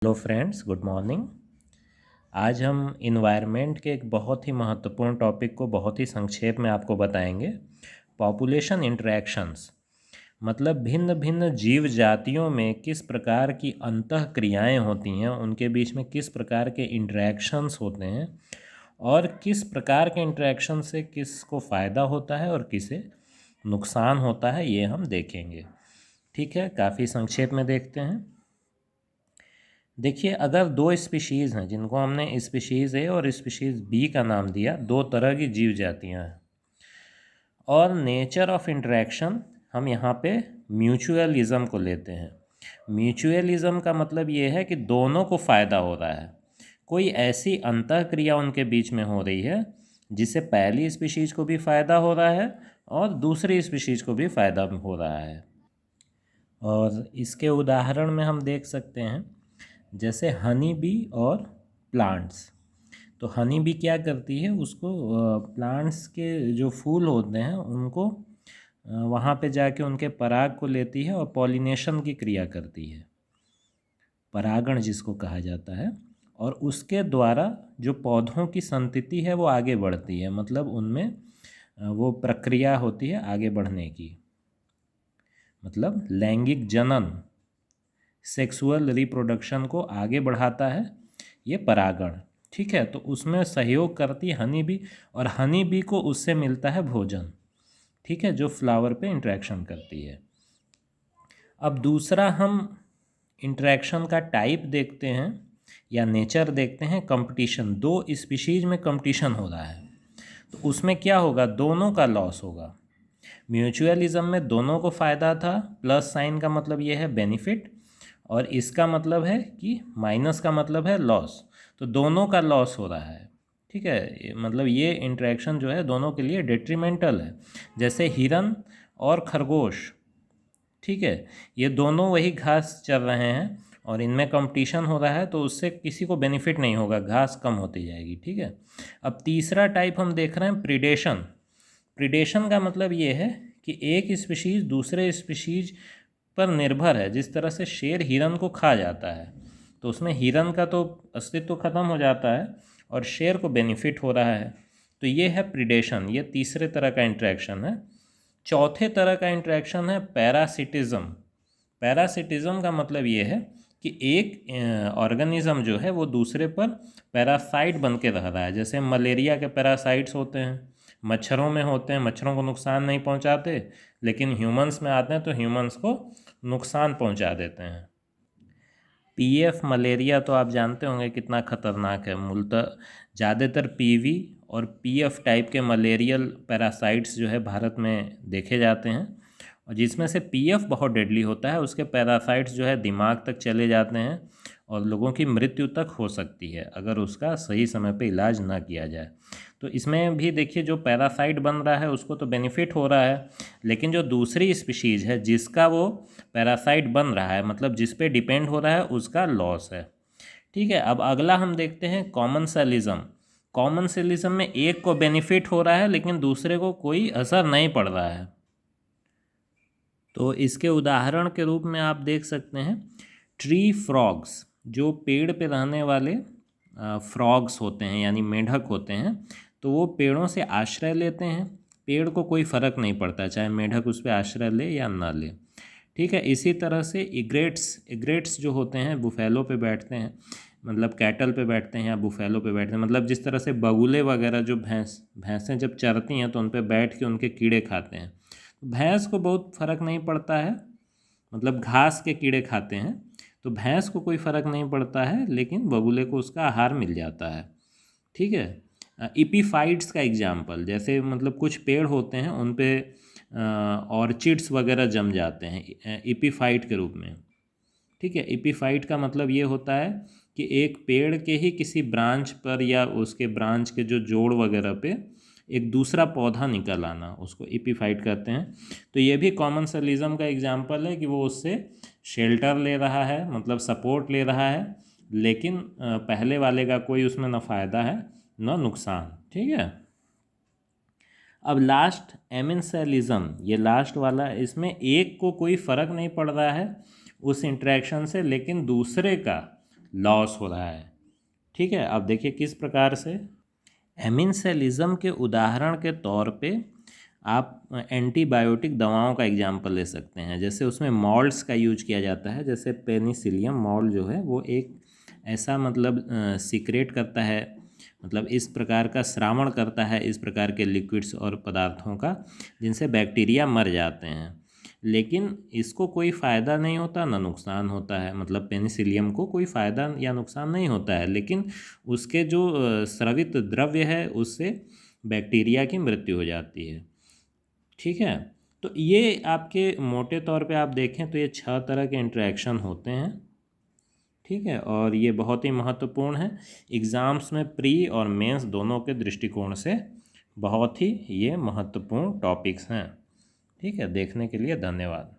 Hello friends, good morning. आज हम environment के एक बहुत ही महत्वपूर्ण टॉपिक को बहुत ही संक्षेप में आपको बताएंगे। पॉपुलेशन इंटरैक्शंस मतलब भिन्न भिन्न जीव जातियों में किस प्रकार की अंतःक्रियाएं होती हैं, उनके बीच में किस प्रकार के इंटरैक्शंस होते हैं और किस प्रकार के इंटरैक्शन से किसको फ़ायदा होता है और किसे नुकसान होता है, ये हम देखेंगे। ठीक है, काफ़ी संक्षेप में देखते हैं। देखिए, अगर दो स्पीशीज़ हैं जिनको हमने स्पीशीज़ ए और स्पीशीज़ बी का नाम दिया, दो तरह की जीव जातियाँ हैं और नेचर ऑफ इंटरेक्शन हम यहाँ पे म्यूचुअलिज़म को लेते हैं। म्यूचुअलिज़म का मतलब ये है कि दोनों को फ़ायदा हो रहा है, कोई ऐसी अंतःक्रिया उनके बीच में हो रही है जिससे पहली स्पीशीज़ को भी फ़ायदा हो रहा है और दूसरी स्पीशीज़ को भी फ़ायदा हो रहा है। और इसके उदाहरण में हम देख सकते हैं, जैसे हनी बी और प्लांट्स। तो हनी बी क्या करती है, उसको प्लांट्स के जो फूल होते हैं उनको वहाँ पे जाके उनके पराग को लेती है और पॉलिनेशन की क्रिया करती है, परागण जिसको कहा जाता है। और उसके द्वारा जो पौधों की संतति है वो आगे बढ़ती है, मतलब उनमें वो प्रक्रिया होती है आगे बढ़ने की, मतलब लैंगिक जनन, सेक्सुअल रिप्रोडक्शन को आगे बढ़ाता है ये परागण। ठीक है, तो उसमें सहयोग करती है हनी बी और हनी बी को उससे मिलता है भोजन। ठीक है, जो फ्लावर पे इंटरेक्शन करती है। अब दूसरा हम इंटरेक्शन का टाइप देखते हैं या नेचर देखते हैं, कंपटीशन। दो स्पीशीज में कंपटीशन हो रहा है तो उसमें क्या होगा, दोनों का लॉस होगा। म्यूचुअलिज्म में दोनों को फ़ायदा था, प्लस साइन का मतलब ये है बेनिफिट और इसका मतलब है कि माइनस का मतलब है लॉस, तो दोनों का लॉस हो रहा है। ठीक है, मतलब ये इंटरेक्शन जो है दोनों के लिए डेट्रीमेंटल है। जैसे हिरन और खरगोश, ठीक है, ये दोनों वही घास चर रहे हैं और इनमें कंपटीशन हो रहा है, तो उससे किसी को बेनिफिट नहीं होगा, घास कम होती जाएगी। ठीक है, अब तीसरा टाइप हम देख रहे हैं प्रीडेशन। प्रीडेशन का मतलब ये है कि एक स्पीशीज़ दूसरे स्पीशीज़ पर निर्भर है। जिस तरह से शेर हिरन को खा जाता है तो उसमें हिरन का तो अस्तित्व खत्म हो जाता है और शेर को बेनिफिट हो रहा है। तो ये है प्रीडेशन, ये तीसरे तरह का इंटरेक्शन है। चौथे तरह का इंटरेक्शन है पैरासिटिज्म। पैरासिटिज्म का मतलब ये है कि एक ऑर्गेनिज्म जो है वो दूसरे पर पैरासाइट बन के रह रहा है। जैसे मलेरिया के पैरासाइट्स होते हैं, मच्छरों में होते हैं, मच्छरों को नुकसान नहीं पहुंचाते, लेकिन ह्यूमंस में आते हैं तो ह्यूमंस को नुकसान पहुंचा देते हैं। पीएफ मलेरिया तो आप जानते होंगे कितना खतरनाक है। मूलतः ज़्यादातर पीवी और पीएफ टाइप के मलेरियल पैरासाइट्स जो है भारत में देखे जाते हैं, और जिसमें से पीएफ बहुत डेडली होता है। उसके पैरासाइट्स जो है दिमाग तक चले जाते हैं और लोगों की मृत्यु तक हो सकती है अगर उसका सही समय पे इलाज ना किया जाए। तो इसमें भी देखिए, जो पैरासाइट बन रहा है उसको तो बेनिफिट हो रहा है, लेकिन जो दूसरी स्पीशीज़ है जिसका वो पैरासाइट बन रहा है, मतलब जिस पे डिपेंड हो रहा है, उसका लॉस है। ठीक है, अब अगला हम देखते हैं कॉमन सेलिज्म। कॉमन सेलिज्म में एक को बेनिफिट हो रहा है लेकिन दूसरे को कोई असर नहीं पड़ रहा है। तो इसके उदाहरण के रूप में आप देख सकते हैं ट्री फ्रॉग्स, जो पेड़ पे रहने वाले फ्रॉग्स होते हैं यानी मेंढक होते हैं। तो वो पेड़ों से आश्रय लेते हैं, पेड़ को कोई फ़र्क नहीं पड़ता चाहे मेंढक उस पर आश्रय ले या ना ले। ठीक है, इसी तरह से इग्रेट्स जो होते हैं बुफेलो पे बैठते हैं, मतलब कैटल पे बैठते हैं या बुफेलो पे बैठते हैं। मतलब जिस तरह से बगुले वगैरह जो भैंसें जब चरती हैं तो उन पे बैठ के उनके कीड़े खाते हैं। भैंस को बहुत फ़र्क नहीं पड़ता है, मतलब घास के कीड़े खाते हैं तो भैंस को कोई फ़र्क नहीं पड़ता है, लेकिन बगुले को उसका आहार मिल जाता है। ठीक है, इपीफाइट्स का एग्जाम्पल, जैसे मतलब कुछ पेड़ होते हैं उन पे ऑर्चिड्स वगैरह जम जाते हैं इपीफाइट के रूप में। ठीक है, इपीफाइट का मतलब ये होता है कि एक पेड़ के ही किसी ब्रांच पर या उसके ब्रांच के जो जोड़ वगैरह पे एक दूसरा पौधा निकल आना, उसको इपीफाइट कहते हैं। तो ये भी कॉमन सेलिज्म का एग्जाम्पल है कि वो उससे शेल्टर ले रहा है, मतलब सपोर्ट ले रहा है, लेकिन पहले वाले का कोई उसमें न फ़ायदा है न नुकसान। ठीक है, अब लास्ट एमेंसेलिज्म, ये लास्ट वाला, इसमें एक को कोई फ़र्क नहीं पड़ रहा है उस इंटरेक्शन से, लेकिन दूसरे का लॉस हो रहा है। ठीक है, अब देखिए किस प्रकार से। एमिनसेलिज्म के उदाहरण के तौर पे आप एंटीबायोटिक दवाओं का एग्जाम्पल ले सकते हैं। जैसे उसमें मॉल्ट्स का यूज किया जाता है, जैसे पेनिसिलियम मॉल जो है वो एक ऐसा मतलब सीक्रेट करता है, मतलब इस प्रकार का श्रावण करता है इस प्रकार के लिक्विड्स और पदार्थों का, जिनसे बैक्टीरिया मर जाते हैं। लेकिन इसको कोई फ़ायदा नहीं होता ना नुकसान होता है, मतलब पेनिसिलियम को कोई फ़ायदा या नुकसान नहीं होता है, लेकिन उसके जो स्रवित द्रव्य है उससे बैक्टीरिया की मृत्यु हो जाती है। ठीक है, तो ये आपके मोटे तौर पे आप देखें तो ये 6 तरह के इंटरेक्शन होते हैं। ठीक है, और ये बहुत ही महत्वपूर्ण है एग्ज़ाम्स में, प्री और मेंस दोनों के दृष्टिकोण से बहुत ही ये महत्वपूर्ण टॉपिक्स हैं। ठीक है, देखने के लिए धन्यवाद।